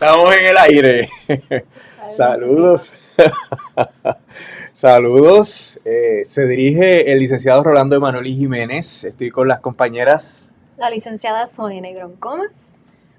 Estamos en el aire. Saludos. Saludos. Se dirige el licenciado Rolando Emanuel Jiménez. Estoy con las compañeras. La licenciada Zoe Negrón Comas.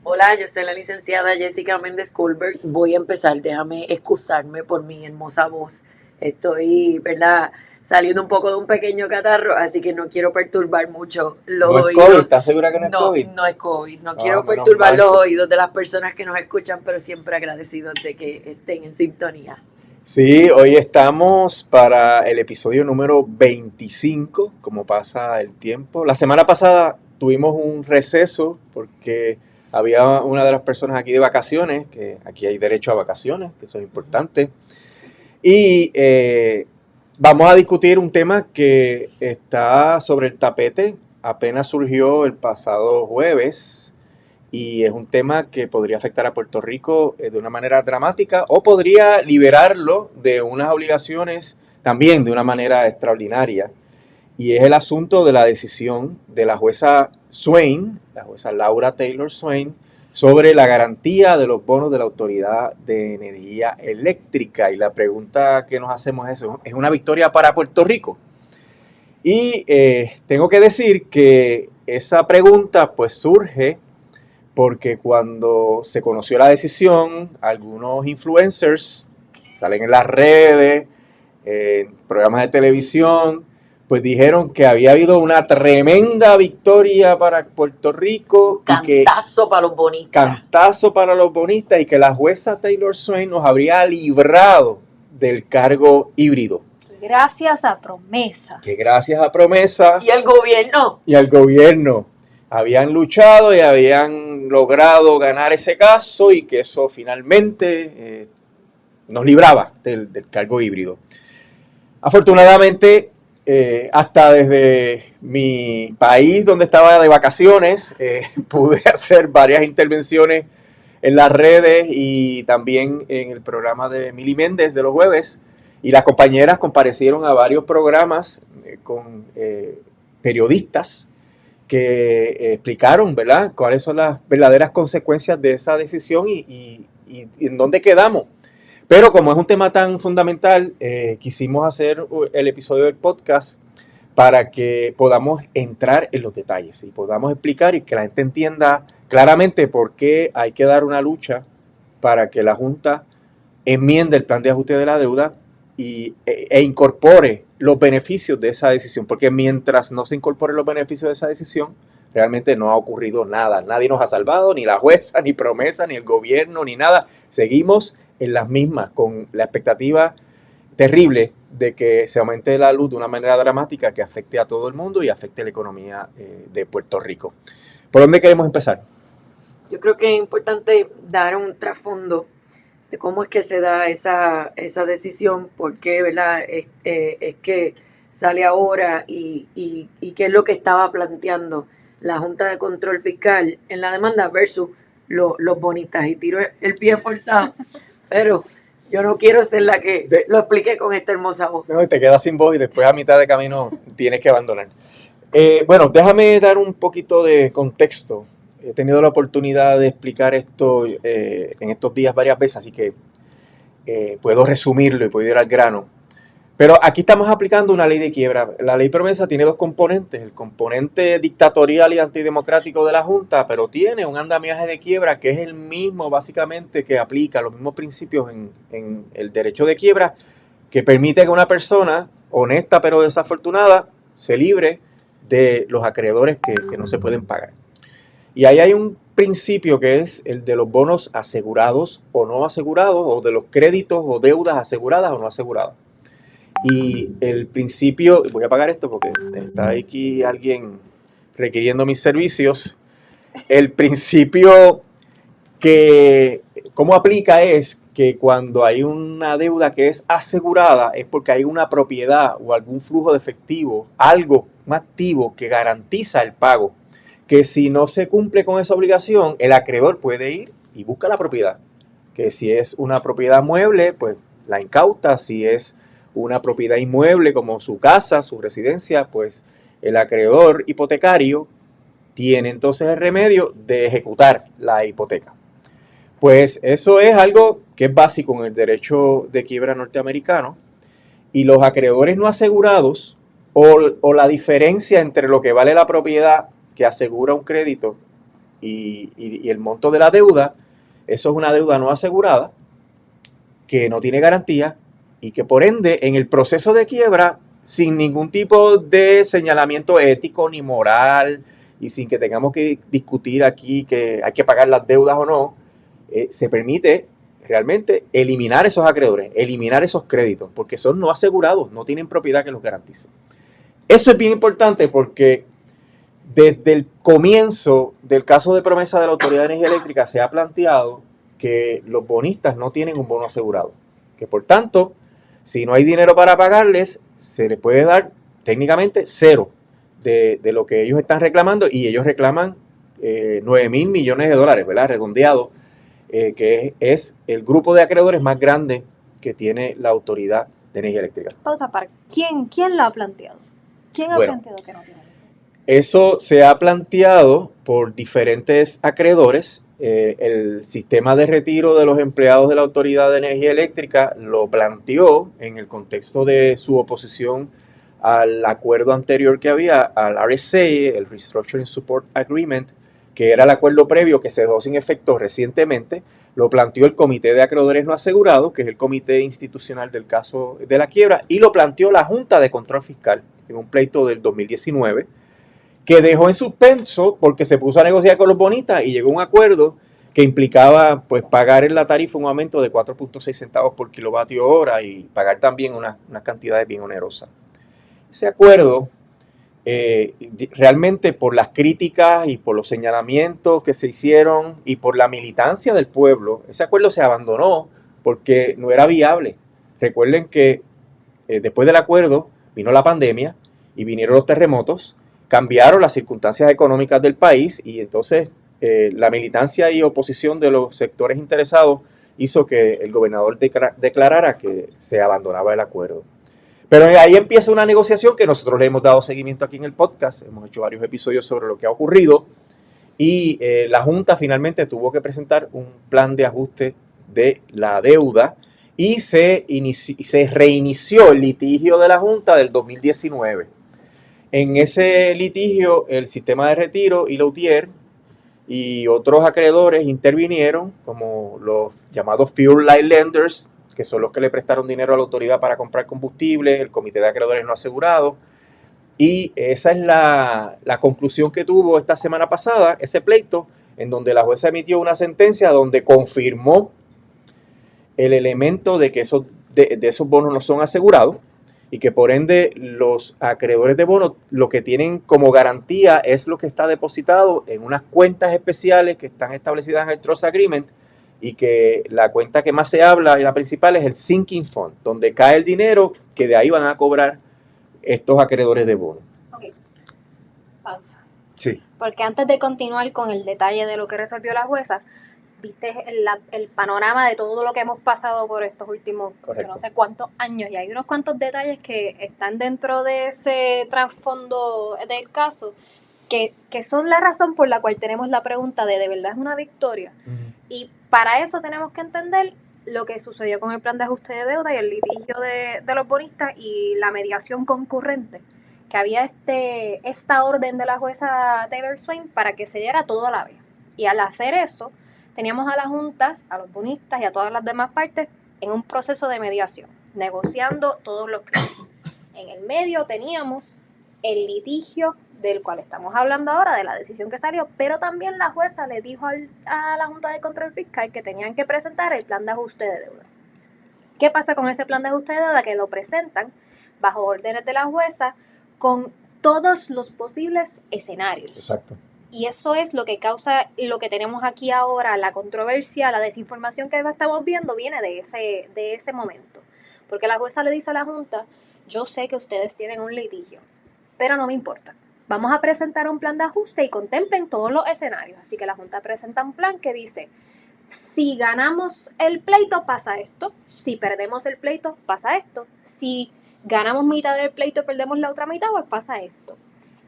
Hola, yo soy la licenciada Jessica Méndez Colbert. Voy a empezar, déjame excusarme por mi hermosa voz. Estoy, ¿verdad?, saliendo un poco de un pequeño catarro, así que no quiero perturbar mucho los ¿No es oídos. COVID? ¿Estás segura que no es COVID? No es COVID. No quiero menos perturbar mal. los oídos de las personas que nos escuchan, pero siempre agradecidos de que estén en sintonía. Sí, hoy estamos para el episodio número 25, como pasa el tiempo. La semana pasada tuvimos un receso porque había una de las personas aquí de vacaciones, que aquí hay derecho a vacaciones, que eso es importante. Y vamos a discutir un tema que está sobre el tapete, apenas surgió el pasado jueves y es un tema que podría afectar a Puerto Rico de una manera dramática o podría liberarlo de unas obligaciones también de una manera extraordinaria. Y es el asunto de la decisión de la jueza Swain, la jueza Laura Taylor Swain, sobre la garantía de los bonos de la Autoridad de Energía Eléctrica. Y la pregunta que nos hacemos ¿es una victoria para Puerto Rico? Y tengo que decir que esa pregunta pues surge porque cuando se conoció la decisión, algunos influencers salen en las redes, en programas de televisión, pues dijeron que había habido una tremenda victoria para Puerto Rico. Cantazo para los bonistas. Cantazo para los bonistas y que la jueza Taylor Swain nos habría librado del cargo híbrido. Gracias a promesa. Que gracias a promesa Y el gobierno. y al gobierno habían luchado y habían logrado ganar ese caso y que eso finalmente nos libraba del cargo híbrido. Afortunadamente, hasta desde mi país donde estaba de vacaciones, pude hacer varias intervenciones en las redes y también en el programa de Mili Méndez de los jueves. Y las compañeras comparecieron a varios programas con periodistas que explicaron, ¿verdad?, cuáles son las verdaderas consecuencias de esa decisión y en dónde quedamos. Pero como es un tema tan fundamental, quisimos hacer el episodio del podcast para que podamos entrar en los detalles y podamos explicar y que la gente entienda claramente por qué hay que dar una lucha para que la Junta enmiende el plan de ajuste de la deuda e incorpore los beneficios de esa decisión. Porque mientras no se incorporen los beneficios de esa decisión, realmente no ha ocurrido nada. Nadie nos ha salvado, ni la jueza, ni promesa, ni el gobierno, ni nada. Seguimos en las mismas, con la expectativa terrible de que se aumente la luz de una manera dramática que afecte a todo el mundo y afecte la economía de Puerto Rico. ¿Por dónde queremos empezar? Yo creo que es importante dar un trasfondo de cómo es que se da esa decisión, por qué, ¿verdad?, es que sale ahora y qué es lo que estaba planteando la Junta de Control Fiscal en la demanda versus los bonistas. Y tiro el pie forzado, pero yo no quiero ser la que lo explique con esta hermosa voz. No, te quedas sin voz y después a mitad de camino tienes que abandonar. Bueno, déjame dar un poquito de contexto. He tenido la oportunidad de explicar esto en estos días varias veces, así que puedo resumirlo y puedo ir al grano. Pero aquí estamos aplicando una ley de quiebra. La ley promesa tiene dos componentes. El componente dictatorial y antidemocrático de la Junta, pero tiene un andamiaje de quiebra que es el mismo básicamente que aplica los mismos principios en el derecho de quiebra, que permite que una persona honesta pero desafortunada se libre de los acreedores que no se pueden pagar. Y ahí hay un principio que es el de los bonos asegurados o no asegurados, o de los créditos o deudas aseguradas o no aseguradas. Y el principio, voy a apagar esto porque está aquí alguien requiriendo mis servicios. El principio que, ¿cómo aplica? Es que cuando hay una deuda que es asegurada es porque hay una propiedad o algún flujo de efectivo, algo, un activo que garantiza el pago. Que si no se cumple con esa obligación, el acreedor puede ir y busca la propiedad. Que si es una propiedad mueble, pues la incauta. Si es una propiedad inmueble como su casa, su residencia, pues el acreedor hipotecario tiene entonces el remedio de ejecutar la hipoteca. Pues eso es algo que es básico en el derecho de quiebra norteamericano, y los acreedores no asegurados o la diferencia entre lo que vale la propiedad que asegura un crédito y el monto de la deuda, eso es una deuda no asegurada que no tiene garantía y que por ende en el proceso de quiebra, sin ningún tipo de señalamiento ético ni moral y sin que tengamos que discutir aquí que hay que pagar las deudas o no, se permite realmente eliminar esos acreedores, eliminar esos créditos, porque son no asegurados, no tienen propiedad que los garantice. Eso es bien importante porque desde el comienzo del caso de promesa de la Autoridad de Energía Eléctrica se ha planteado que los bonistas no tienen un bono asegurado, que por tanto, si no hay dinero para pagarles, se les puede dar técnicamente cero de lo que ellos están reclamando, y ellos reclaman 9,000 millones de dólares, ¿verdad? Redondeado, que es el grupo de acreedores más grande que tiene la Autoridad de Energía Eléctrica. Pausa para. ¿Quién lo ha planteado? ¿Quién ha Bueno, planteado que no tiene eso? Eso se ha planteado por diferentes acreedores. El sistema de retiro de los empleados de la Autoridad de Energía Eléctrica lo planteó en el contexto de su oposición al acuerdo anterior que había, al RSA, el Restructuring Support Agreement, que era el acuerdo previo que se dejó sin efecto recientemente. Lo planteó el Comité de Acreedores No Asegurados, que es el comité institucional del caso de la quiebra, y lo planteó la Junta de Control Fiscal en un pleito del 2019, que dejó en suspenso porque se puso a negociar con los bonistas y llegó a un acuerdo que implicaba pues pagar en la tarifa un aumento de 4.6 centavos por kilovatio hora y pagar también unas cantidades bien onerosas. Ese acuerdo, realmente por las críticas y por los señalamientos que se hicieron y por la militancia del pueblo, ese acuerdo se abandonó porque no era viable. Recuerden que después del acuerdo vino la pandemia y vinieron los terremotos, cambiaron las circunstancias económicas del país, y entonces la militancia y oposición de los sectores interesados hizo que el gobernador declarara que se abandonaba el acuerdo. Pero ahí empieza una negociación que nosotros le hemos dado seguimiento aquí en el podcast. Hemos hecho varios episodios sobre lo que ha ocurrido, y la Junta finalmente tuvo que presentar un plan de ajuste de la deuda, y se reinició el litigio de la Junta del 2019. En ese litigio, el sistema de retiro y la UTIER y otros acreedores intervinieron, como los llamados Fuel Line Lenders, que son los que le prestaron dinero a la autoridad para comprar combustible, el Comité de Acreedores No Asegurados. Y esa es la conclusión que tuvo esta semana pasada, ese pleito, en donde la jueza emitió una sentencia donde confirmó el elemento de que de esos bonos no son asegurados, y que por ende los acreedores de bonos lo que tienen como garantía es lo que está depositado en unas cuentas especiales que están establecidas en el Trust Agreement, y que la cuenta que más se habla y la principal es el Sinking Fund, donde cae el dinero que de ahí van a cobrar estos acreedores de bonos. Ok, pausa. Sí. Porque antes de continuar con el detalle de lo que resolvió la jueza, viste el panorama de todo lo que hemos pasado por estos últimos Correcto. no sé cuántos años, y hay unos cuantos detalles que están dentro de ese trasfondo del caso que son la razón por la cual tenemos la pregunta de verdad es una victoria. Y para eso tenemos que entender lo que sucedió con el plan de ajuste de deuda y el litigio de los bonistas y la mediación concurrente, que había esta orden de la jueza Taylor Swain para que se diera todo a la vez. Y al hacer eso, teníamos a la Junta, a los bonistas y a todas las demás partes en un proceso de mediación, negociando todos los claims. En el medio teníamos el litigio del cual estamos hablando ahora, de la decisión que salió, pero también la jueza le dijo a la Junta de Control Fiscal que tenían que presentar el plan de ajuste de deuda. ¿Qué pasa con ese plan de ajuste de deuda? Que lo presentan bajo órdenes de la jueza con todos los posibles escenarios. Exacto. Y eso es lo que causa lo que tenemos aquí ahora, la controversia, la desinformación que estamos viendo viene de ese momento. Porque la jueza le dice a la Junta, yo sé que ustedes tienen un litigio, pero no me importa. Vamos a presentar un plan de ajuste y contemplen todos los escenarios. Así que la Junta presenta un plan que dice, si ganamos el pleito pasa esto, si perdemos el pleito pasa esto, si ganamos mitad del pleito y perdemos la otra mitad, pues pasa esto.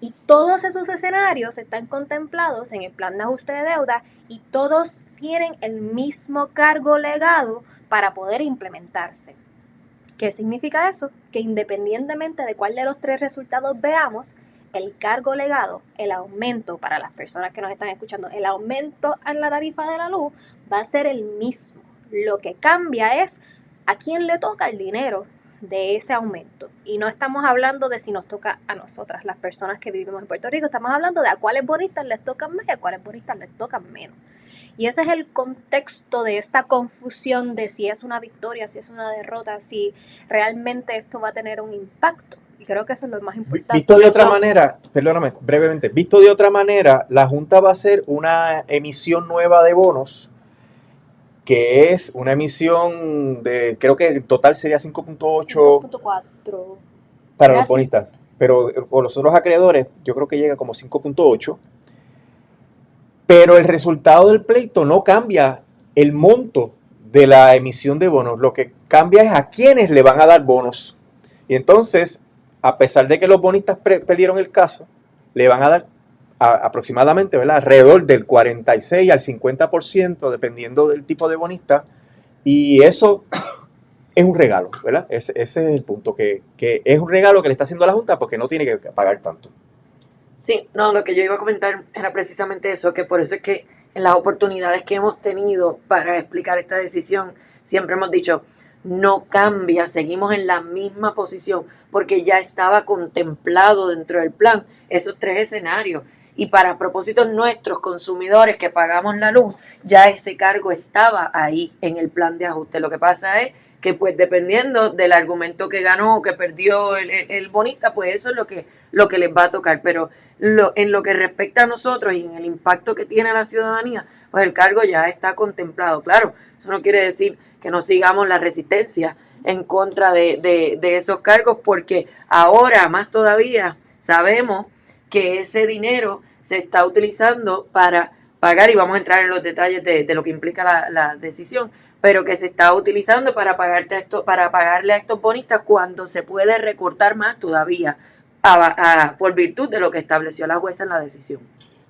Y todos esos escenarios están contemplados en el plan de ajuste de deuda y todos tienen el mismo cargo legado para poder implementarse. ¿Qué significa eso? Que independientemente de cuál de los tres resultados veamos, el cargo legado, el aumento para las personas que nos están escuchando, el aumento en la tarifa de la luz va a ser el mismo. Lo que cambia es a quién le toca el dinero de ese aumento. Y no estamos hablando de si nos toca a nosotras, las personas que vivimos en Puerto Rico, estamos hablando de a cuáles bonistas les tocan más y a cuáles bonistas les tocan menos. Y ese es el contexto de esta confusión de si es una victoria, si es una derrota, si realmente esto va a tener un impacto. Y creo que eso es lo más importante. Visto de otra manera, perdóname, brevemente, visto de otra manera, la Junta va a hacer una emisión nueva de bonos, que es una emisión de, creo que en total sería 5.8 5.4 para los bonistas, pero por los otros acreedores yo creo que llega como 5.8, pero el resultado del pleito no cambia el monto de la emisión de bonos, lo que cambia es a quiénes le van a dar bonos. Y entonces, a pesar de que los bonistas perdieron el caso, le van a dar aproximadamente, ¿verdad?, alrededor del 46 al 50%, dependiendo del tipo de bonista, y eso es un regalo, ¿verdad? Ese es el punto, que es un regalo que le está haciendo a la Junta porque no tiene que pagar tanto. Sí, no, lo que yo iba a comentar era precisamente eso, que por eso es que en las oportunidades que hemos tenido para explicar esta decisión, siempre hemos dicho, no cambia, seguimos en la misma posición, porque ya estaba contemplado dentro del plan esos tres escenarios. Y para propósitos nuestros, consumidores que pagamos la luz, ya ese cargo estaba ahí en el plan de ajuste. Lo que pasa es que, pues, dependiendo del argumento que ganó o que perdió el bonista, pues eso es lo que les va a tocar. Pero en lo que respecta a nosotros y en el impacto que tiene a la ciudadanía, pues el cargo ya está contemplado. Claro, eso no quiere decir que no sigamos la resistencia en contra de esos cargos, porque ahora más todavía sabemos que ese dinero se está utilizando para pagar, y vamos a entrar en los detalles de lo que implica la decisión, pero que se está utilizando para pagarle a estos bonistas cuando se puede recortar más todavía por virtud de lo que estableció la jueza en la decisión.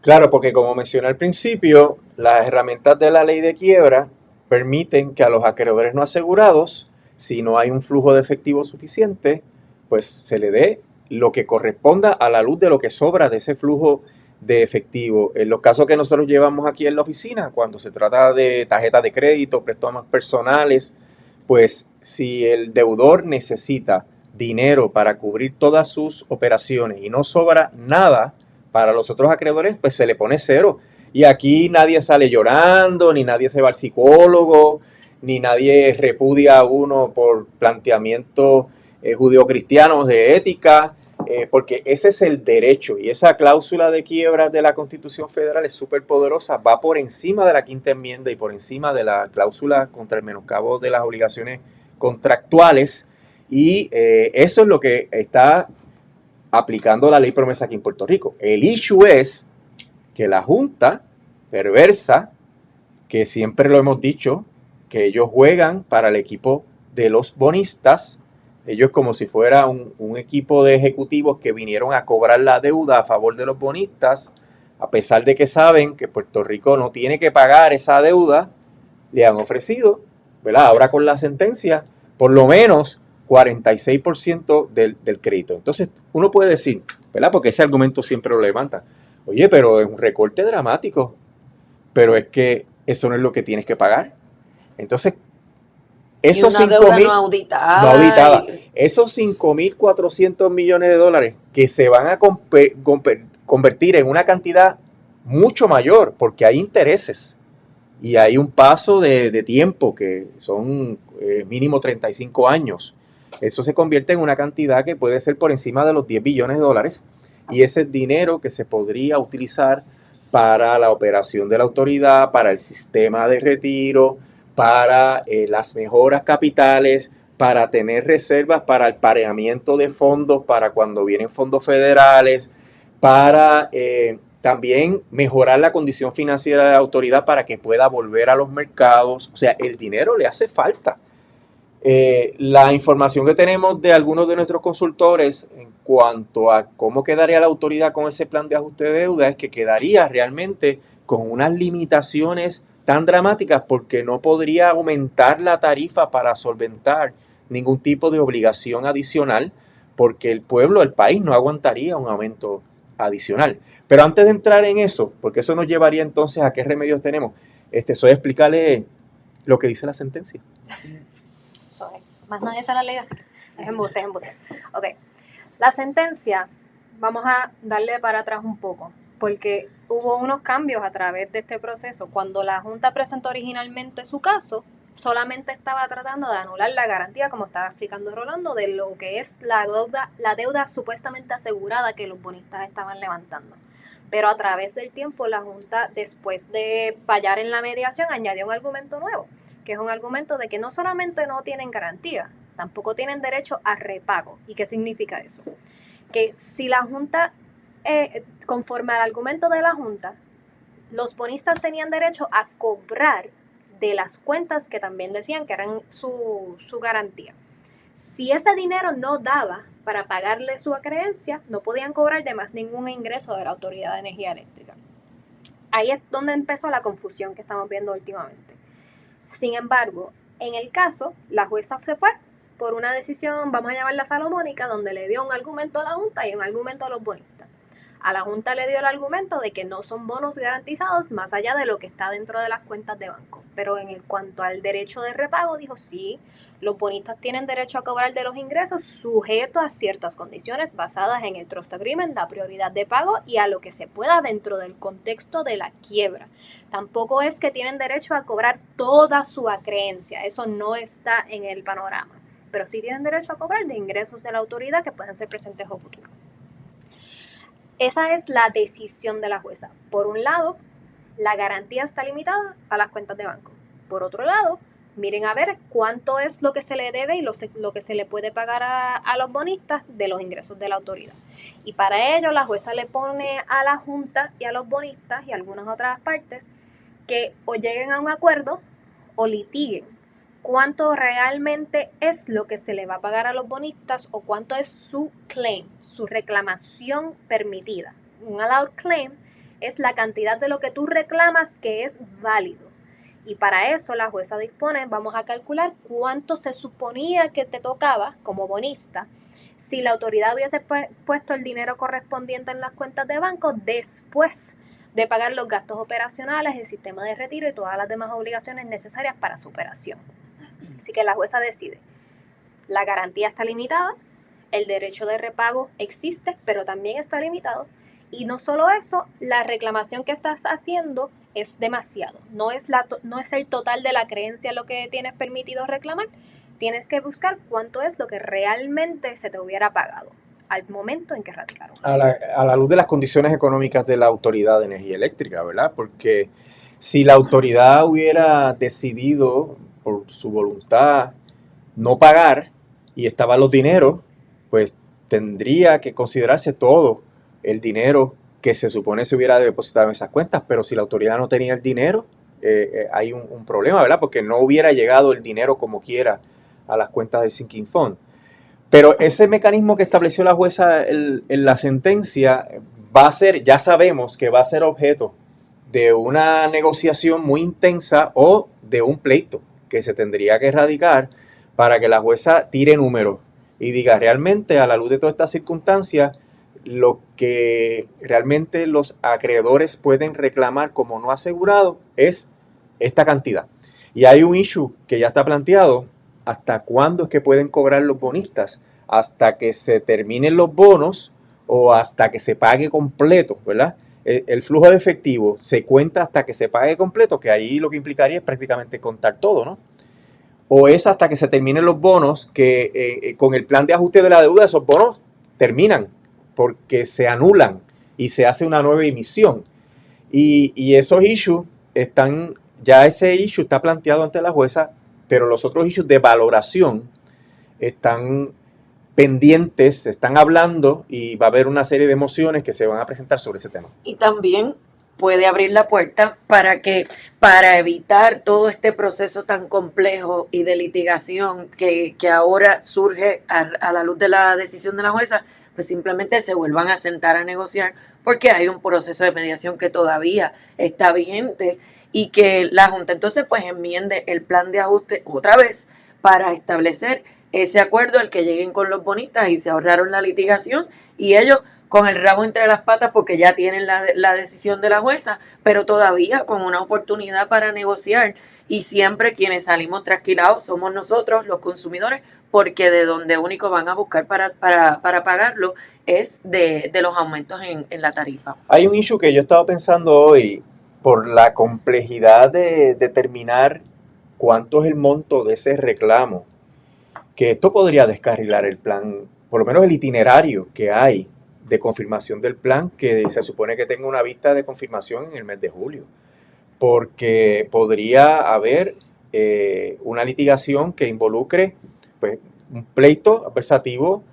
Claro, porque como mencioné al principio, las herramientas de la ley de quiebra permiten que a los acreedores no asegurados, si no hay un flujo de efectivo suficiente, pues se le dé lo que corresponda a la luz de lo que sobra de ese flujo de efectivo. En los casos que nosotros llevamos aquí en la oficina, cuando se trata de tarjetas de crédito, préstamos personales, pues si el deudor necesita dinero para cubrir todas sus operaciones y no sobra nada para los otros acreedores, pues se le pone cero. Y aquí nadie sale llorando, ni nadie se va al psicólogo, ni nadie repudia a uno por planteamientos judeocristianos de ética, porque ese es el derecho, y esa cláusula de quiebra de la Constitución Federal es súper poderosa, va por encima de la quinta enmienda y por encima de la cláusula contra el menoscabo de las obligaciones contractuales, y eso es lo que está aplicando la ley promesa aquí en Puerto Rico. El issue es que la Junta perversa, que siempre lo hemos dicho, que ellos juegan para el equipo de los bonistas, ellos como si fuera un equipo de ejecutivos que vinieron a cobrar la deuda a favor de los bonistas, a pesar de que saben que Puerto Rico no tiene que pagar esa deuda, le han ofrecido, ¿verdad?, ahora con la sentencia, por lo menos 46% del crédito. Entonces, uno puede decir, ¿verdad?, porque ese argumento siempre lo levanta, oye, pero es un recorte dramático, pero es que eso no es lo que tienes que pagar. Entonces, esos 5,000 no auditada. Esos 5.400 millones de dólares que se van a convertir en una cantidad mucho mayor, porque hay intereses y hay un paso de tiempo que son mínimo 35 años. Eso se convierte en una cantidad que puede ser por encima de los 10 billones de dólares, y ese es dinero que se podría utilizar para la operación de la autoridad, para el sistema de retiro, para las mejoras capitales, para tener reservas para el pareamiento de fondos, para cuando vienen fondos federales, para también mejorar la condición financiera de la autoridad para que pueda volver a los mercados. O sea, el dinero le hace falta. La información que tenemos de algunos de nuestros consultores cuanto a cómo quedaría la autoridad con ese plan de ajuste de deuda es que quedaría realmente con unas limitaciones tan dramáticas porque no podría aumentar la tarifa para solventar ningún tipo de obligación adicional porque el pueblo, el país no aguantaría un aumento adicional. Pero antes de entrar en eso, porque eso nos llevaría entonces a qué remedios tenemos, soy explicarle lo que dice la sentencia. Más nadie se la ley así. Es embuste. Ok. La sentencia, vamos a darle para atrás un poco, porque hubo unos cambios a través de este proceso. Cuando la Junta presentó originalmente su caso, solamente estaba tratando de anular la garantía, como estaba explicando Rolando, de lo que es la deuda supuestamente asegurada que los bonistas estaban levantando. Pero a través del tiempo, la Junta, después de fallar en la mediación, añadió un argumento nuevo, que es un argumento de que no solamente no tienen garantía, tampoco tienen derecho a repago. ¿Y qué significa eso? Que si la Junta, conforme al argumento de la Junta, los bonistas tenían derecho a cobrar de las cuentas que también decían que eran su garantía. Si ese dinero no daba para pagarle su acreencia, no podían cobrar de más ningún ingreso de la Autoridad de Energía Eléctrica. Ahí es donde empezó la confusión que estamos viendo últimamente. Sin embargo, en el caso, la jueza se fue por una decisión, vamos a llamarla salomónica, donde le dio un argumento a la Junta y un argumento a los bonistas. A la Junta le dio el argumento de que no son bonos garantizados más allá de lo que está dentro de las cuentas de banco. Pero en cuanto al derecho de repago, dijo sí, los bonistas tienen derecho a cobrar de los ingresos sujeto a ciertas condiciones basadas en el Trust Agreement, la prioridad de pago y a lo que se pueda dentro del contexto de la quiebra. Tampoco es que tienen derecho a cobrar toda su acreencia, eso no está en el panorama. Pero sí tienen derecho a cobrar de ingresos de la autoridad que pueden ser presentes o futuros. Esa es la decisión de la jueza. Por un lado, la garantía está limitada a las cuentas de banco. Por otro lado, miren a ver cuánto es lo que se le debe y lo que se le puede pagar a los bonistas de los ingresos de la autoridad. Y para ello, la jueza le pone a la Junta y a los bonistas y a algunas otras partes que o lleguen a un acuerdo o litiguen cuánto realmente es lo que se le va a pagar a los bonistas o cuánto es su claim, su reclamación permitida. Un allowed claim es la cantidad de lo que tú reclamas que es válido. Y para eso la jueza dispone, vamos a calcular cuánto se suponía que te tocaba como bonista si la autoridad hubiese puesto el dinero correspondiente en las cuentas de banco después de pagar los gastos operacionales, el sistema de retiro y todas las demás obligaciones necesarias para su operación. Así que la jueza decide, la garantía está limitada, el derecho de repago existe, pero también está limitado. Y no solo eso, la reclamación que estás haciendo es demasiado. No es el total de la creencia lo que tienes permitido reclamar. Tienes que buscar cuánto es lo que realmente se te hubiera pagado al momento en que radicaron. A la luz de las condiciones económicas de la Autoridad de Energía Eléctrica, ¿verdad? Porque si la autoridad hubiera decidido por su voluntad no pagar y estaban los dineros, pues tendría que considerarse todo el dinero que se supone se hubiera depositado en esas cuentas, pero si la autoridad no tenía el dinero, hay un problema, ¿verdad? Porque no hubiera llegado el dinero como quiera a las cuentas del Sinking Fund. Pero ese mecanismo que estableció la jueza en la sentencia va a ser, ya sabemos que va a ser objeto de una negociación muy intensa o de un pleito que se tendría que erradicar para que la jueza tire números y diga realmente a la luz de todas estas circunstancias lo que realmente los acreedores pueden reclamar como no asegurado es esta cantidad. Y hay un issue que ya está planteado, ¿hasta cuándo es que pueden cobrar los bonistas? ¿Hasta que se terminen los bonos o hasta que se pague completo, ¿verdad? El flujo de efectivo se cuenta hasta que se pague completo, que ahí lo que implicaría es prácticamente contar todo, ¿no? O es hasta que se terminen los bonos, que con el plan de ajuste de la deuda esos bonos terminan porque se anulan y se hace una nueva emisión. Y esos issues están, ya ese issue está planteado ante la jueza, pero los otros issues de valoración están pendientes, se están hablando y va a haber una serie de mociones que se van a presentar sobre ese tema. Y también puede abrir la puerta para evitar todo este proceso tan complejo y de litigación que ahora surge a la luz de la decisión de la jueza, pues simplemente se vuelvan a sentar a negociar, porque hay un proceso de mediación que todavía está vigente y que la Junta entonces pues enmiende el plan de ajuste otra vez para establecer ese acuerdo al que lleguen con los bonistas y se ahorraron la litigación, y ellos con el rabo entre las patas porque ya tienen la decisión de la jueza, pero todavía con una oportunidad para negociar, y siempre quienes salimos trasquilados somos nosotros, los consumidores, porque de donde único van a buscar para pagarlo es de los aumentos en la tarifa. Hay un issue que yo estaba pensando hoy por la complejidad de determinar cuánto es el monto de ese reclamo, que esto podría descarrilar el plan, por lo menos el itinerario que hay de confirmación del plan, que se supone que tenga una vista de confirmación en el mes de julio, porque podría haber una litigación que involucre pues, un pleito adversativo,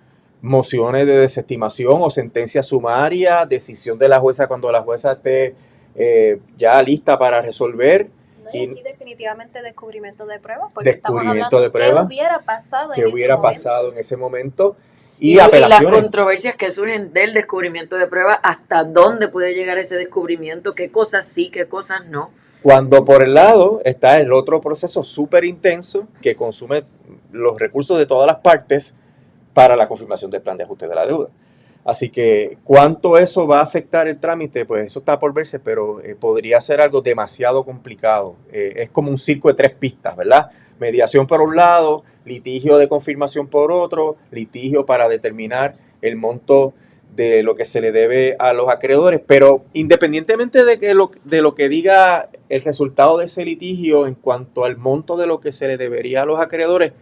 mociones de desestimación o sentencia sumaria, decisión de la jueza cuando la jueza esté ya lista para resolver. No, y aquí definitivamente descubrimiento de pruebas, porque Descubrimiento estamos hablando de pruebas, qué hubiera pasado qué en hubiera ese momento. pasado en ese momento. Y las apelaciones. controversias que surgen del descubrimiento de pruebas, hasta dónde puede llegar ese descubrimiento, qué cosas sí, qué cosas no. Cuando por el lado está el otro proceso súper intenso que consume los recursos de todas las partes para la confirmación del plan de ajuste de la deuda. Así que cuánto eso va a afectar el trámite, pues eso está por verse, pero podría ser algo demasiado complicado. Es como un circo de 3 pistas, ¿verdad? Mediación por un lado, litigio de confirmación por otro, litigio para determinar el monto de lo que se le debe a los acreedores, pero independientemente de lo que diga el resultado de ese litigio en cuanto al monto de lo que se le debería a los acreedores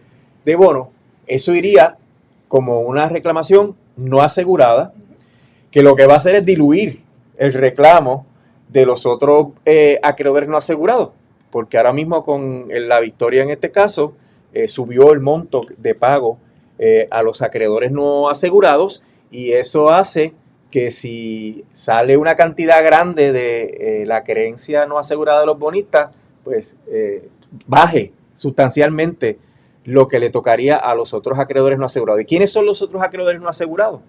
de bono, eso iría como una reclamación no asegurada, que lo que va a hacer es diluir el reclamo de los otros acreedores no asegurados, porque ahora mismo con la victoria en este caso subió el monto de pago a los acreedores no asegurados, y eso hace que si sale una cantidad grande de la creencia no asegurada de los bonistas, pues baje sustancialmente lo que le tocaría a los otros acreedores no asegurados. ¿Y quiénes son los otros acreedores no asegurados?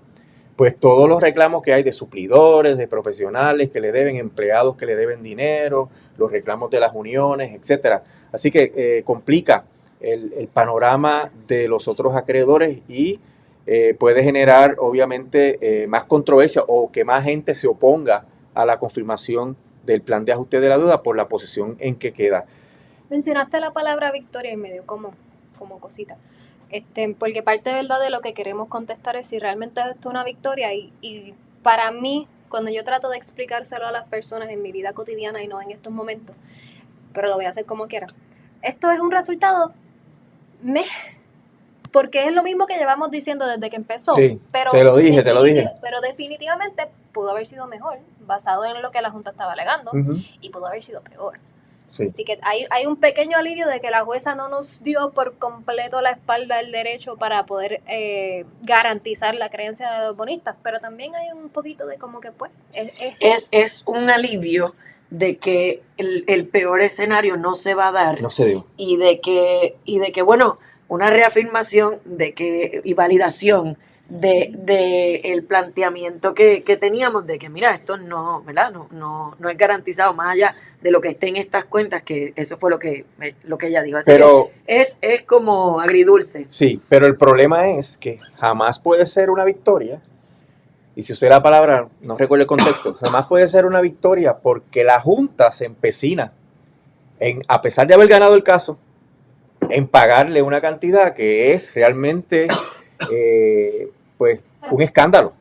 Pues todos los reclamos que hay de suplidores, de profesionales que le deben, empleados que le deben dinero, los reclamos de las uniones, etcétera. Así que complica el panorama de los otros acreedores y puede generar obviamente más controversia o que más gente se oponga a la confirmación del plan de ajuste de la deuda por la posición en que queda. Mencionaste la palabra victoria y me dio como cosita. Porque parte de verdad de lo que queremos contestar es si realmente es esto una victoria, y para mí, cuando yo trato de explicárselo a las personas en mi vida cotidiana y no en estos momentos, pero lo voy a hacer como quiera, esto es un resultado porque es lo mismo que llevamos diciendo desde que empezó. Sí, pero te lo dije. Pero definitivamente pudo haber sido mejor, basado en lo que la Junta estaba alegando, y pudo haber sido peor. Sí. Así que hay un pequeño alivio de que la jueza no nos dio por completo la espalda el derecho para poder garantizar la creencia de los bonistas, pero también hay un poquito de como que pues es un alivio de que el peor escenario no se va a dar, no se dio, y de que bueno, una reafirmación de que y validación de el planteamiento que teníamos de que mira, esto no, ¿verdad? No es garantizado más allá de lo que esté en estas cuentas, que eso fue lo que ella dijo. Así pero que es como agridulce. Sí, pero el problema es que jamás puede ser una victoria, y si usé la palabra, no recuerdo el contexto, jamás puede ser una victoria porque la Junta se empecina en, a pesar de haber ganado el caso, en pagarle una cantidad que es realmente pues un escándalo.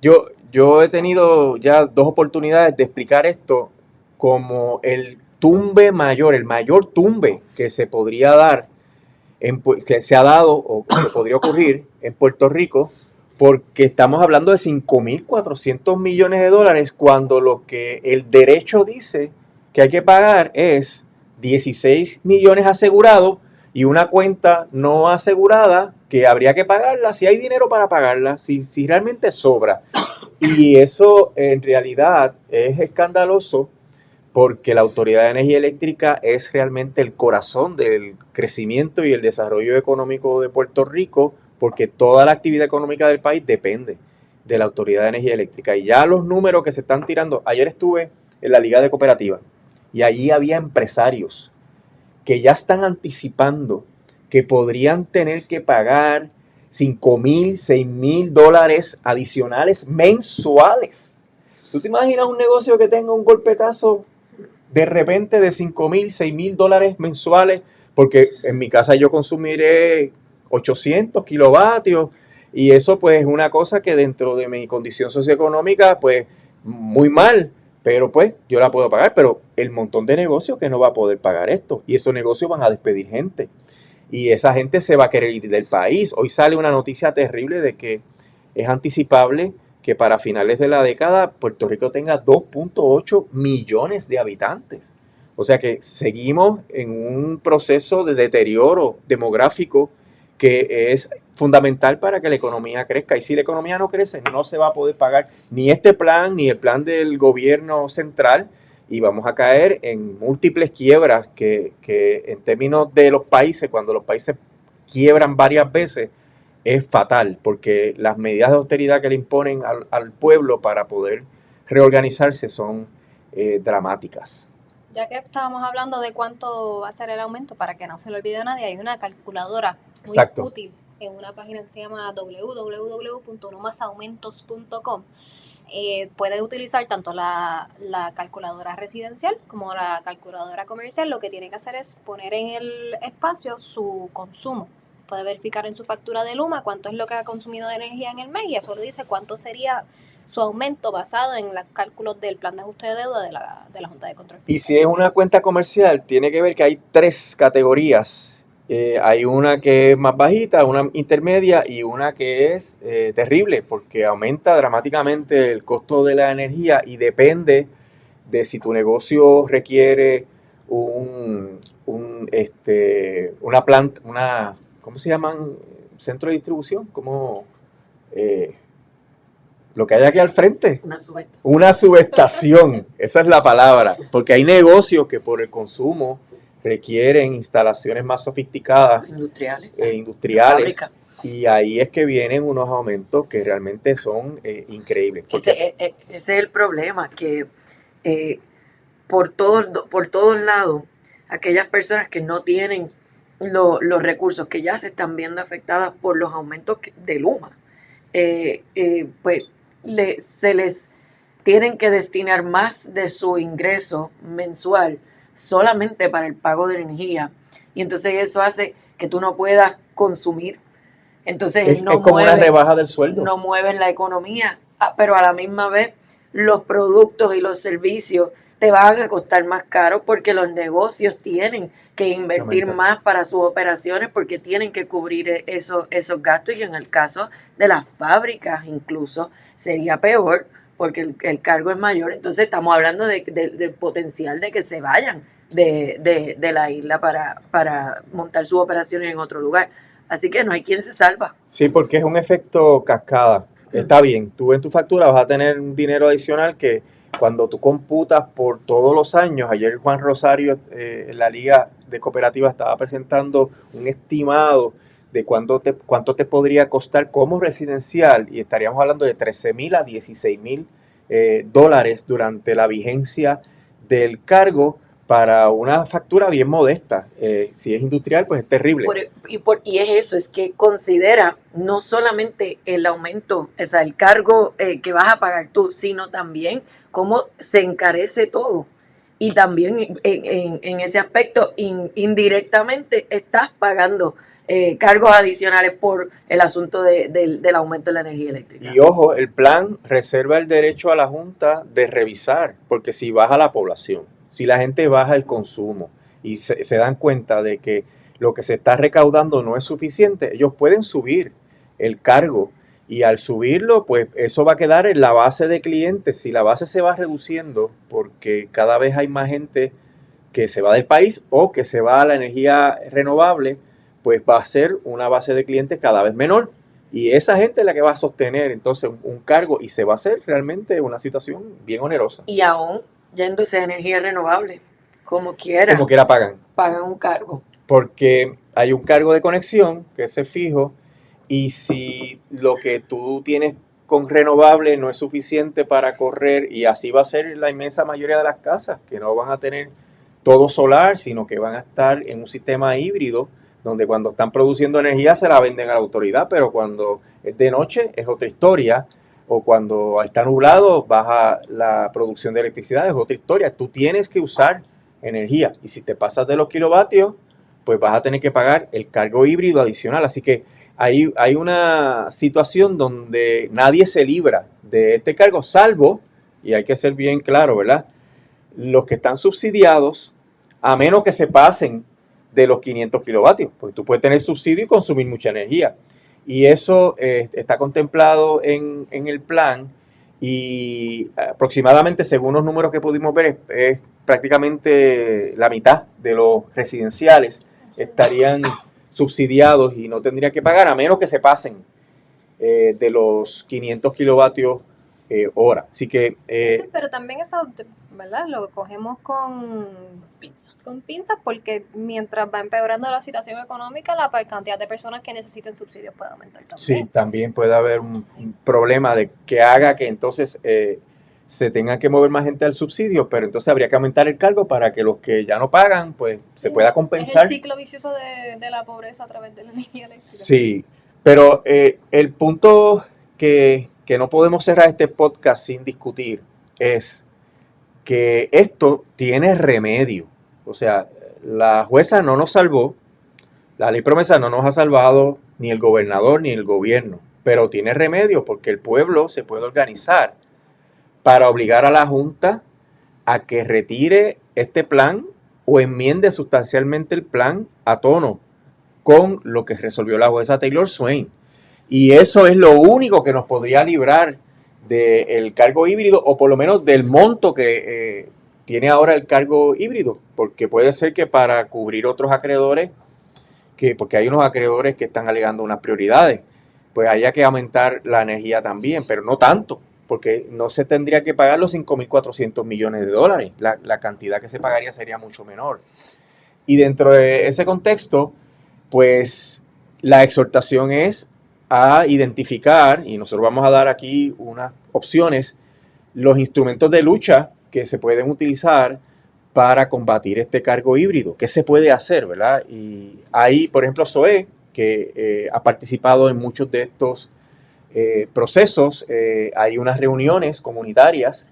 Yo he tenido ya 2 oportunidades de explicar esto como el mayor tumbe que se podría dar, que se ha dado o que podría ocurrir en Puerto Rico, porque estamos hablando de 5.400 millones de dólares cuando lo que el derecho dice que hay que pagar es 16 millones asegurados y una cuenta no asegurada que habría que pagarla si hay dinero para pagarla, si realmente sobra. Y eso en realidad es escandaloso porque la Autoridad de Energía Eléctrica es realmente el corazón del crecimiento y el desarrollo económico de Puerto Rico, porque toda la actividad económica del país depende de la Autoridad de Energía Eléctrica. Y ya los números que se están tirando, ayer estuve en la Liga de Cooperativas y allí había empresarios que ya están anticipando que podrían tener que pagar $5,000, $6,000 adicionales mensuales. ¿Tú te imaginas un negocio que tenga un golpetazo de repente de $5,000, $6,000 mensuales? Porque en mi casa yo consumiré 800 kilovatios y eso pues es una cosa que dentro de mi condición socioeconómica pues muy mal, pero pues yo la puedo pagar, pero el montón de negocios que no va a poder pagar esto y esos negocios van a despedir gente y esa gente se va a querer ir del país. Hoy sale una noticia terrible de que es anticipable que para finales de la década Puerto Rico tenga 2.8 millones de habitantes. O sea que seguimos en un proceso de deterioro demográfico que es fundamental para que la economía crezca. Y si la economía no crece, no se va a poder pagar ni este plan, ni el plan del gobierno central, y vamos a caer en múltiples quiebras que en términos de los países, cuando los países quiebran varias veces, es fatal, porque las medidas de austeridad que le imponen al pueblo para poder reorganizarse son dramáticas. Ya que estábamos hablando de cuánto va a ser el aumento, para que no se le olvide a nadie, hay una calculadora muy Exacto. útil en una página que se llama www.nomasaumentos.com. Puede utilizar tanto la calculadora residencial como la calculadora comercial. Lo que tiene que hacer es poner en el espacio su consumo. Puede verificar en su factura de Luma cuánto es lo que ha consumido de energía en el mes y eso le dice cuánto sería su aumento basado en los cálculos del plan de ajuste de deuda de la Junta de Control Fiscal. Y si es una cuenta comercial, tiene que ver que hay 3 categorías. Hay una que es más bajita, una intermedia y una que es terrible porque aumenta dramáticamente el costo de la energía y depende de si tu negocio requiere una planta, ¿cómo se llaman? Centro de distribución, como lo que hay aquí al frente. Una subestación, esa es la palabra, porque hay negocios que por el consumo requieren instalaciones más sofisticadas, industriales, y ahí es que vienen unos aumentos que realmente son increíbles. Ese es el problema, que por todos lados, aquellas personas que no tienen los recursos, que ya se están viendo afectadas por los aumentos de Luma, pues se les tienen que destinar más de su ingreso mensual solamente para el pago de energía, y entonces eso hace que tú no puedas consumir. Entonces es como una rebaja del sueldo. No mueves la economía, pero a la misma vez los productos y los servicios te van a costar más caro porque los negocios tienen que invertir más para sus operaciones porque tienen que cubrir esos gastos, y en el caso de las fábricas incluso sería peor porque el cargo es mayor. Entonces estamos hablando del potencial de que se vayan de la isla para montar sus operaciones en otro lugar. Así que no hay quien se salva. Sí, porque es un efecto cascada. Está bien, tú en tu factura vas a tener un dinero adicional que cuando tú computas por todos los años, ayer Juan Rosario en la Liga de Cooperativas estaba presentando un estimado de cuánto te podría costar como residencial, y estaríamos hablando de $13,000 a $16,000 durante la vigencia del cargo para una factura bien modesta. Si es industrial, pues es terrible. Y es eso, es que considera no solamente el aumento, o sea, el cargo que vas a pagar tú, sino también cómo se encarece todo. Y también en ese aspecto, indirectamente, estás pagando cargos adicionales por el asunto del aumento de la energía eléctrica. Y ojo, el plan reserva el derecho a la Junta de revisar, porque si baja la población, si la gente baja el consumo y se dan cuenta de que lo que se está recaudando no es suficiente, ellos pueden subir el cargo, y al subirlo, pues eso va a quedar en la base de clientes. Si la base se va reduciendo porque cada vez hay más gente que se va del país o que se va a la energía renovable, pues va a ser una base de clientes cada vez menor. Y esa gente es la que va a sostener entonces un cargo, y se va a hacer realmente una situación bien onerosa. Y aún yéndose a energía renovable, como quiera, Como quiera pagan. pagan un cargo. Porque hay un cargo de conexión que es fijo y si lo que tú tienes con renovable no es suficiente para correr, y así va a ser la inmensa mayoría de las casas, que no van a tener todo solar, sino que van a estar en un sistema híbrido, donde cuando están produciendo energía se la venden a la autoridad, pero cuando es de noche es otra historia, o cuando está nublado baja la producción de electricidad, es otra historia. Tú tienes que usar energía, y si te pasas de los kilovatios, pues vas a tener que pagar el cargo híbrido adicional. Así que hay una situación donde nadie se libra de este cargo, salvo, y hay que ser bien claro, ¿verdad? Los que están subsidiados, a menos que se pasen de los 500 kilovatios, porque tú puedes tener subsidio y consumir mucha energía. Y eso está contemplado en el plan, y aproximadamente, según los números que pudimos ver, es prácticamente la mitad de los residenciales estarían subsidiados y no tendrían que pagar, a menos que se pasen de los 500 kilovatios hora. Así que... Sí, pero también eso, ¿verdad? Lo cogemos con pinzas, porque mientras va empeorando la situación económica, la cantidad de personas que necesiten subsidios puede aumentar también. Sí, también puede haber un problema de que haga que entonces se tenga que mover más gente al subsidio, pero entonces habría que aumentar el cargo para que los que ya no pagan, pues se pueda compensar. Es el ciclo vicioso de la pobreza a través de la energía eléctrica. Sí, pero el punto que no podemos cerrar este podcast sin discutir es que esto tiene remedio. O sea, la jueza no nos salvó, la ley promesa no nos ha salvado, ni el gobernador ni el gobierno, pero tiene remedio, porque el pueblo se puede organizar para obligar a la Junta a que retire este plan o enmiende sustancialmente el plan a tono con lo que resolvió la jueza Taylor Swain. Y eso es lo único que nos podría librar del cargo híbrido, o por lo menos del monto que tiene ahora el cargo híbrido, porque puede ser que para cubrir otros acreedores, porque hay unos acreedores que están alegando unas prioridades, pues haya que aumentar la energía también, pero no tanto, porque no se tendría que pagar los 5.400 millones de dólares. La cantidad que se pagaría sería mucho menor. Y dentro de ese contexto, pues la exhortación es a identificar, y nosotros vamos a dar aquí unas opciones, los instrumentos de lucha que se pueden utilizar para combatir este cargo híbrido. ¿Qué se puede hacer, verdad? Y ahí, por ejemplo, SOE, que ha participado en muchos de estos procesos, hay unas reuniones comunitarias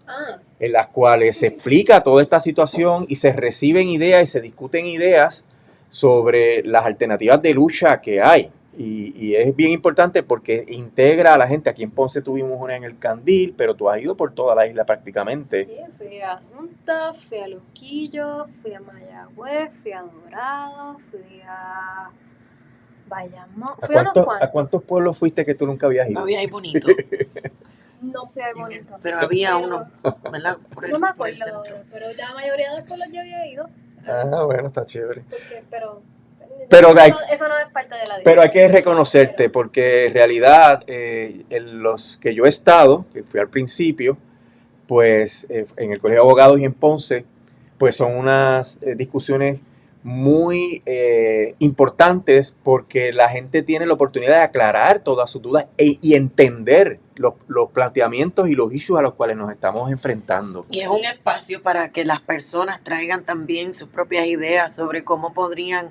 en las cuales se explica toda esta situación y se reciben ideas y se discuten ideas sobre las alternativas de lucha que hay. Y es bien importante porque integra a la gente. Aquí en Ponce tuvimos una en el Candil, pero tú has ido por toda la isla prácticamente. Sí, fui a Junta, fui a Luquillo, fui a Mayagüez, fui a Dorado, fui a Bayamón, fui a unos ¿A cuantos. cuántos pueblos fuiste que tú nunca habías ido? No había ahí bonito, No fui a bonito. pero había uno, ¿verdad? No me por el acuerdo centro. ahora, pero la mayoría de los pueblos yo había ido. Ah, bueno, está chévere. Pero eso no es parte de la Pero hay que discusión. reconocerte, porque en realidad en los que yo he estado, que fui al principio, pues en el Colegio de Abogados y en Ponce, pues son unas discusiones muy importantes, porque la gente tiene la oportunidad de aclarar todas sus dudas y entender los planteamientos y los issues a los cuales nos estamos enfrentando. Y es un espacio para que las personas traigan también sus propias ideas sobre cómo podrían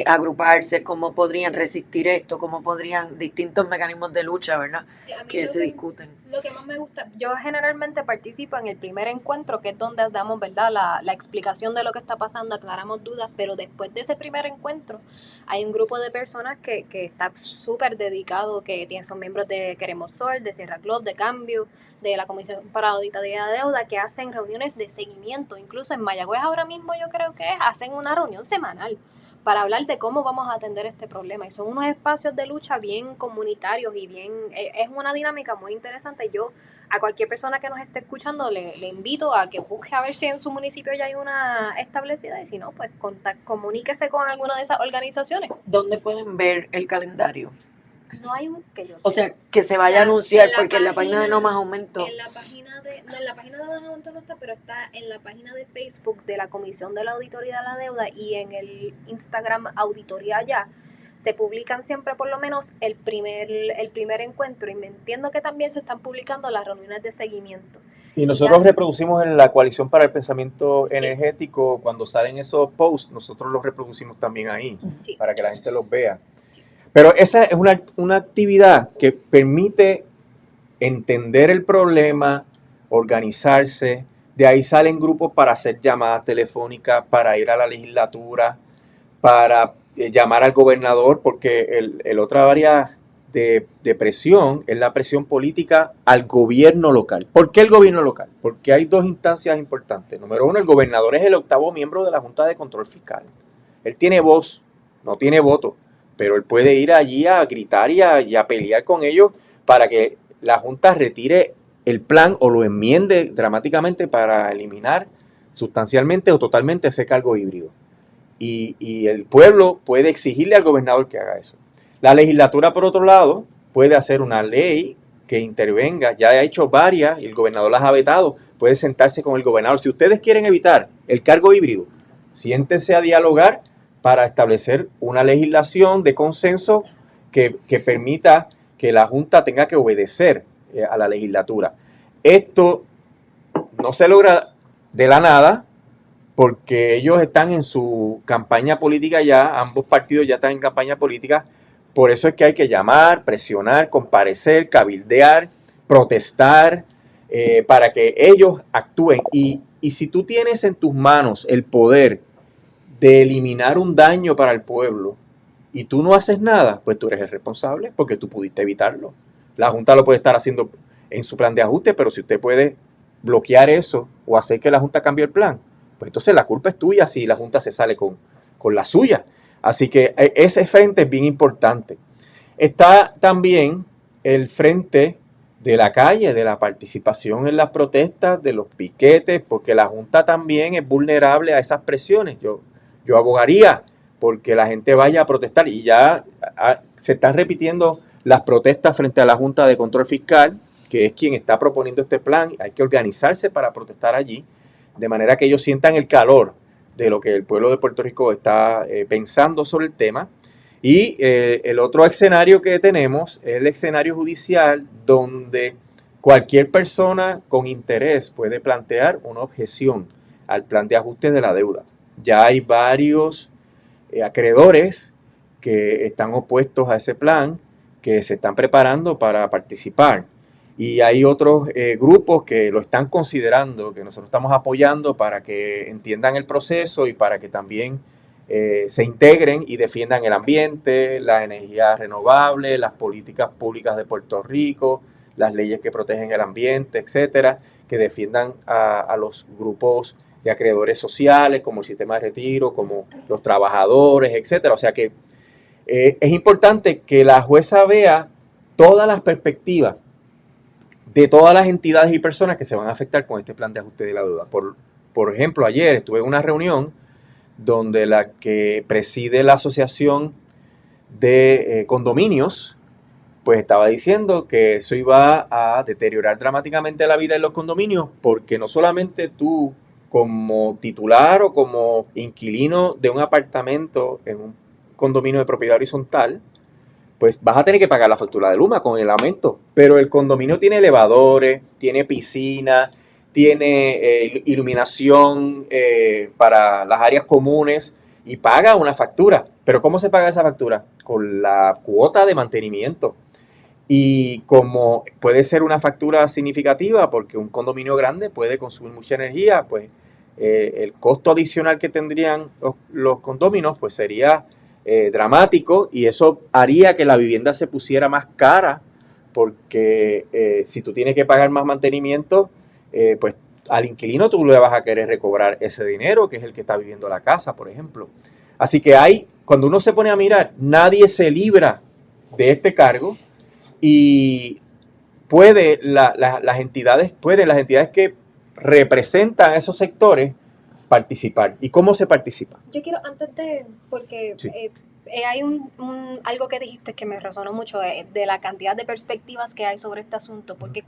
agruparse, cómo podrían resistir esto, cómo podrían, distintos mecanismos de lucha, ¿verdad? Sí, a mí Que se discuten. Lo que más me gusta, yo generalmente participo en el primer encuentro, que es donde damos, ¿verdad?, la explicación de lo que está pasando, aclaramos dudas, pero después de ese primer encuentro hay un grupo de personas que está súper dedicado, que son miembros de Queremos Sol, de Sierra Club, de Cambio, de la Comisión para Auditoría de Deuda, que hacen reuniones de seguimiento. Incluso en Mayagüez ahora mismo, yo creo que hacen una reunión semanal para hablar de cómo vamos a atender este problema. Y son unos espacios de lucha bien comunitarios y bien, es una dinámica muy interesante. Yo a cualquier persona que nos esté escuchando le invito a que busque a ver si en su municipio ya hay una establecida, y si no, pues comuníquese con alguna de esas organizaciones. ¿Dónde pueden ver el calendario? No hay un que yo O sé. sea, que se vaya a anunciar, En la porque en la página de No Más página- Aumento. En la página de Más Aumento no está, pero está en la página de Facebook de la Comisión de la Auditoría de la Deuda y en el Instagram Auditoría Ya. Se publican siempre por lo menos el primer encuentro y me entiendo que también se están publicando las reuniones de seguimiento. Y nosotros ya- reproducimos en la Coalición para el Pensamiento Sí. Energético, cuando salen esos posts, nosotros los reproducimos también ahí, Sí. para que la gente los vea. Pero esa es una actividad que permite entender el problema, organizarse. De ahí salen grupos para hacer llamadas telefónicas, para ir a la legislatura, para llamar al gobernador, porque el otra área de presión es la presión política al gobierno local. ¿Por qué el gobierno local? Porque hay dos instancias importantes. Número uno, el gobernador es el 8º miembro de la Junta de Control Fiscal. Él tiene voz, no tiene voto, pero él puede ir allí a gritar y a pelear con ellos para que la Junta retire el plan o lo enmiende dramáticamente para eliminar sustancialmente o totalmente ese cargo híbrido. Y el pueblo puede exigirle al gobernador que haga eso. La legislatura, por otro lado, puede hacer una ley que intervenga. Ya ha hecho varias y el gobernador las ha vetado. Puede sentarse con el gobernador. Si ustedes quieren evitar el cargo híbrido, siéntense a dialogar para establecer una legislación de consenso que permita que la Junta tenga que obedecer a la legislatura. Esto no se logra de la nada, porque ellos están en su campaña política ya, ambos partidos ya están en campaña política, por eso es que hay que llamar, presionar, comparecer, cabildear, protestar, para que ellos actúen. Y si tú tienes en tus manos el poder de eliminar un daño para el pueblo y tú no haces nada, pues tú eres el responsable porque tú pudiste evitarlo. La Junta lo puede estar haciendo en su plan de ajuste, pero si usted puede bloquear eso o hacer que la Junta cambie el plan, pues entonces la culpa es tuya si la Junta se sale con la suya. Así que ese frente es bien importante. Está también el frente de la calle, de la participación en las protestas, de los piquetes, porque la Junta también es vulnerable a esas presiones. Yo abogaría porque la gente vaya a protestar y ya se están repitiendo las protestas frente a la Junta de Control Fiscal, que es quien está proponiendo este plan. Hay que organizarse para protestar allí, de manera que ellos sientan el calor de lo que el pueblo de Puerto Rico está pensando sobre el tema. Y el otro escenario que tenemos es el escenario judicial, donde cualquier persona con interés puede plantear una objeción al plan de ajuste de la deuda. Ya hay varios acreedores que están opuestos a ese plan, que se están preparando para participar. Y hay otros grupos que lo están considerando, que nosotros estamos apoyando para que entiendan el proceso y para que también se integren y defiendan el ambiente, la energía renovable, las políticas públicas de Puerto Rico, las leyes que protegen el ambiente, etcétera, que defiendan a los grupos de acreedores sociales, como el sistema de retiro, como los trabajadores, etcétera. O sea que es importante que la jueza vea todas las perspectivas de todas las entidades y personas que se van a afectar con este plan de ajuste de la deuda. Por ejemplo, ayer estuve en una reunión donde la que preside la asociación de condominios, pues estaba diciendo que eso iba a deteriorar dramáticamente la vida en los condominios, porque no solamente tú como titular o como inquilino de un apartamento en un condominio de propiedad horizontal, pues vas a tener que pagar la factura de Luma con el aumento. Pero el condominio tiene elevadores, tiene piscina, tiene iluminación para las áreas comunes y paga una factura. Pero ¿cómo se paga esa factura? Con la cuota de mantenimiento. Y como puede ser una factura significativa, porque un condominio grande puede consumir mucha energía, pues el costo adicional que tendrían los condóminos pues sería dramático, y eso haría que la vivienda se pusiera más cara, porque si tú tienes que pagar más mantenimiento, pues al inquilino tú le vas a querer recobrar ese dinero, que es el que está viviendo la casa, por ejemplo. Así que cuando uno se pone a mirar, nadie se libra de este cargo, y las entidades que representan a esos sectores participar. ¿Y cómo se participa? Yo quiero, porque Sí. hay algo que dijiste que me resonó mucho de la cantidad de perspectivas que hay sobre este asunto, porque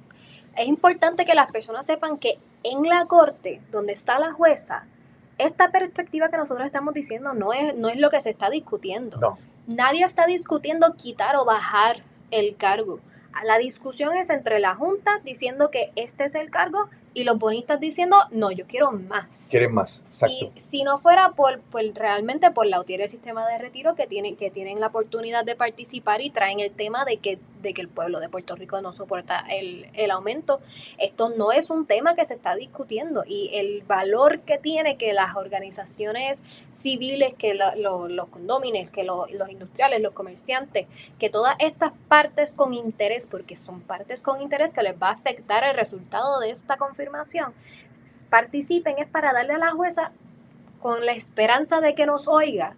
es importante que las personas sepan que en la corte, donde está la jueza, esta perspectiva que nosotros estamos diciendo no es lo que se está discutiendo. No. Nadie está discutiendo quitar o bajar el cargo. La discusión es entre la Junta diciendo que este es el cargo y los bonistas diciendo, no, yo quiero más. Quieren más, exacto. Si no fuera realmente por la UTIER del sistema de retiro que tienen la oportunidad de participar y traen el tema de que el pueblo de Puerto Rico no soporta el aumento, esto no es un tema que se está discutiendo, y el valor que tiene que las organizaciones civiles, que los condóminos, que los industriales, los comerciantes, que todas estas partes con interés, porque son partes con interés que les va a afectar el resultado de esta confirmación, participen, es para darle a la jueza, con la esperanza de que nos oiga,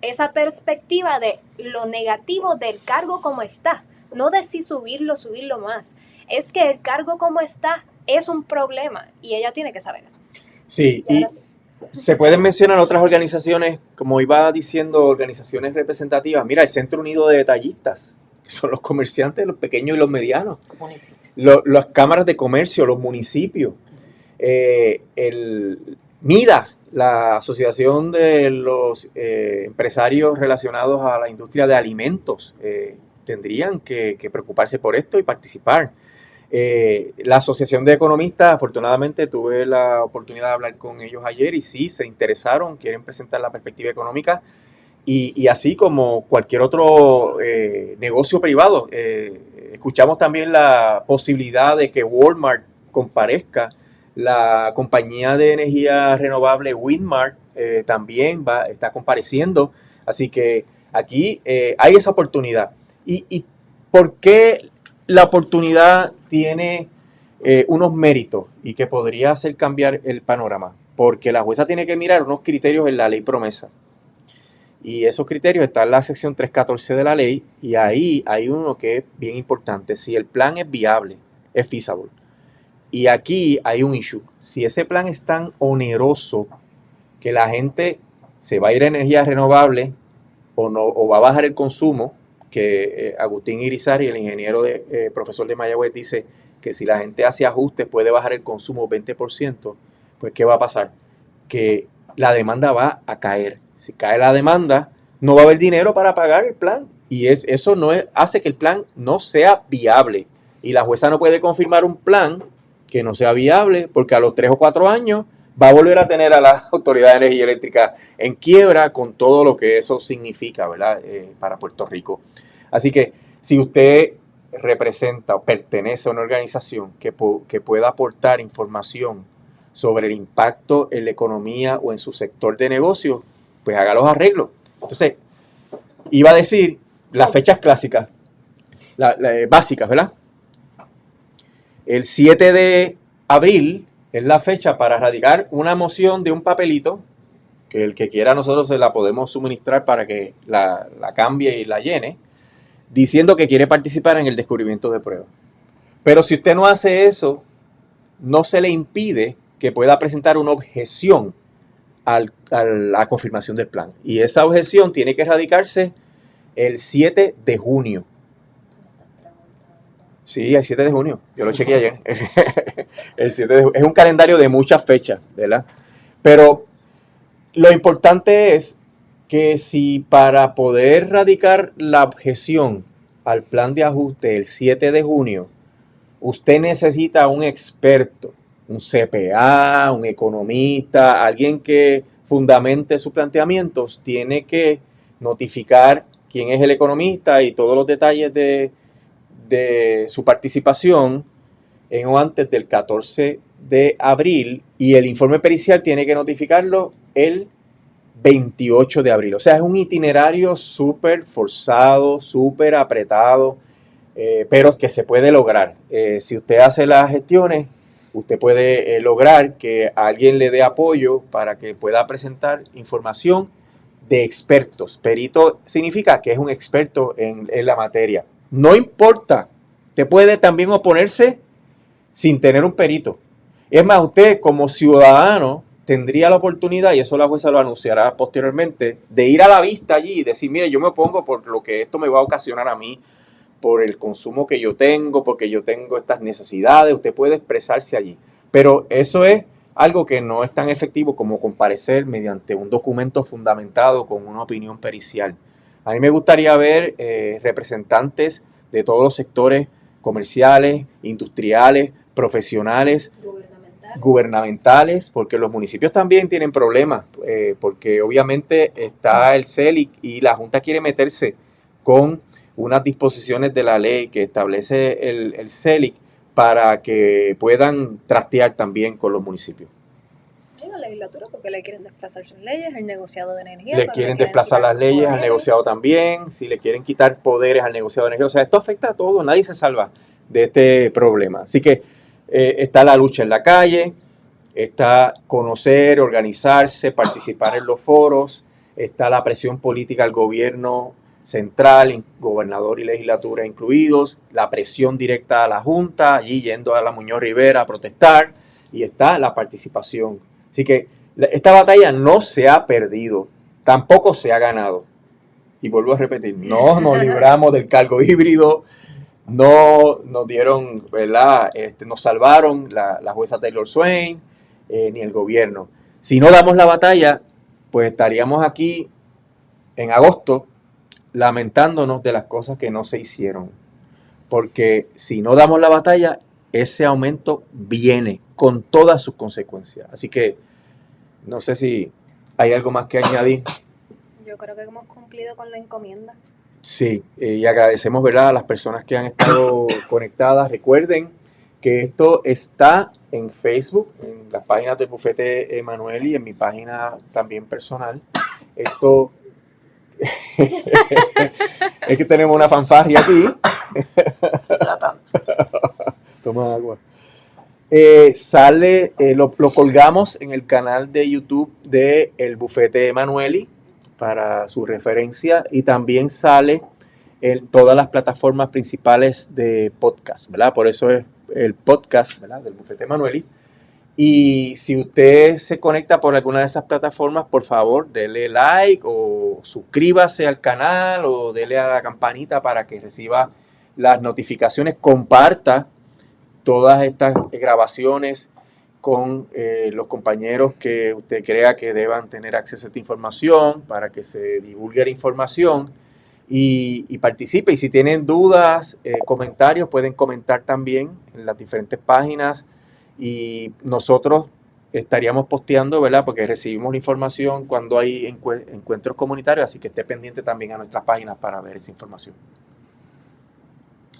esa perspectiva de lo negativo del cargo como está, no de si subirlo más, es que el cargo como está es un problema y ella tiene que saber eso. Sí, y se pueden mencionar otras organizaciones, como iba diciendo, organizaciones representativas. Mira, el Centro Unido de Detallistas, que son los comerciantes, los pequeños y los medianos. Las cámaras de comercio, los municipios. El MIDA, la Asociación de los Empresarios Relacionados a la Industria de Alimentos, tendrían que preocuparse por esto y participar. La Asociación de Economistas, afortunadamente tuve la oportunidad de hablar con ellos ayer y sí, se interesaron, quieren presentar la perspectiva económica y así como cualquier otro negocio privado. Escuchamos también la posibilidad de que Walmart comparezca, la compañía de energía renovable Windmart también está compareciendo, así que aquí hay esa oportunidad. ¿Y por qué la oportunidad tiene unos méritos y que podría hacer cambiar el panorama? Porque la jueza tiene que mirar unos criterios en la ley promesa. Y esos criterios están en la sección 314 de la ley, y ahí hay uno que es bien importante. Si el plan es viable, es feasible. Y aquí hay un issue. Si ese plan es tan oneroso que la gente se va a ir a energía renovable o va a bajar el consumo, que Agustín Irizarry, el ingeniero profesor de Mayagüez, dice que si la gente hace ajustes puede bajar el consumo 20%, pues ¿qué va a pasar? Que la demanda va a caer. Si cae la demanda, no va a haber dinero para pagar el plan. Y eso hace que el plan no sea viable. Y la jueza no puede confirmar un plan que no sea viable, porque a los 3 o 4 años va a volver a tener a la Autoridad de Energía Eléctrica en quiebra, con todo lo que eso significa, ¿verdad? Para Puerto Rico. Así que si usted representa o pertenece a una organización que pueda aportar información sobre el impacto en la economía o en su sector de negocio, pues haga los arreglos. Entonces, iba a decir las fechas clásicas, básicas, ¿verdad? El 7 de abril es la fecha para radicar una moción de un papelito, que el que quiera nosotros se la podemos suministrar para que la cambie y la llene, diciendo que quiere participar en el descubrimiento de pruebas. Pero si usted no hace eso, no se le impide que pueda presentar una objeción a la confirmación del plan. Y esa objeción tiene que radicarse el 7 de junio. Sí, el 7 de junio. Yo lo chequeé ayer. El 7 de junio. Es un calendario de muchas fechas, ¿verdad? Pero lo importante es que si para poder radicar la objeción al plan de ajuste el 7 de junio, usted necesita un experto, un CPA, un economista, alguien que fundamente sus planteamientos, tiene que notificar quién es el economista y todos los detalles de su participación en o antes del 14 de abril, y el informe pericial tiene que notificarlo el 28 de abril. O sea, es un itinerario súper forzado, súper apretado, pero que se puede lograr. Si usted hace las gestiones, usted puede lograr que alguien le dé apoyo para que pueda presentar información de expertos. Perito significa que es un experto en la materia. No importa, usted puede también oponerse sin tener un perito. Es más, usted como ciudadano tendría la oportunidad, y eso la jueza lo anunciará posteriormente, de ir a la vista allí y decir, mire, yo me opongo por lo que esto me va a ocasionar a mí, por el consumo que yo tengo, porque yo tengo estas necesidades. Usted puede expresarse allí. Pero eso es algo que no es tan efectivo como comparecer mediante un documento fundamentado con una opinión pericial. A mí me gustaría ver representantes de todos los sectores comerciales, industriales, profesionales, gubernamentales, porque los municipios también tienen problemas, porque obviamente está el CELIC y la Junta quiere meterse con unas disposiciones de la ley que establece el CELIC para que puedan trastear también con los municipios. Y la legislatura, porque le quieren desplazar sus leyes, el negociado de energía. Le quieren desplazar las leyes al negociado también, si le quieren quitar poderes al negociado de energía. O sea, esto afecta a todo, nadie se salva de este problema. Así que está la lucha en la calle, está conocer, organizarse, participar en los foros, está la presión política al gobierno central, gobernador y legislatura incluidos, la presión directa a la Junta, allí yendo a la Muñoz Rivera a protestar, y está la participación. Así que esta batalla no se ha perdido, tampoco se ha ganado. Y vuelvo a repetir, no nos libramos del cargo híbrido, no nos dieron, ¿verdad? Nos salvaron la jueza Taylor Swain, ni el gobierno. Si no damos la batalla, pues estaríamos aquí en agosto lamentándonos de las cosas que no se hicieron. Porque si no damos la batalla, ese aumento viene con todas sus consecuencias. Así que no sé si hay algo más que añadir. Yo creo que hemos cumplido con la encomienda. Sí, y agradecemos, ¿verdad?, a las personas que han estado conectadas. Recuerden que esto está en Facebook, en las páginas del Bufete Emanueli y en mi página también personal. Esto es que tenemos una fanfarria aquí. Toma agua. Lo colgamos en el canal de YouTube de El Bufete Emanueli para su referencia, y también sale en todas las plataformas principales de podcast, ¿verdad? Por eso es el podcast, ¿verdad?, del Bufete Emanueli. Y si usted se conecta por alguna de esas plataformas, por favor, dele like o suscríbase al canal o dele a la campanita para que reciba las notificaciones. Comparta todas estas grabaciones con los compañeros que usted crea que deban tener acceso a esta información, para que se divulgue la información y participe. Y si tienen dudas, comentarios, pueden comentar también en las diferentes páginas, y nosotros estaríamos posteando, ¿verdad?, porque recibimos la información cuando hay encuentros comunitarios, así que esté pendiente también a nuestras páginas para ver esa información.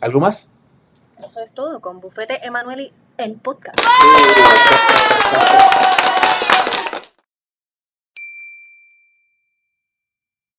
¿Algo más? Eso es todo con Bufete Emanueli, el podcast.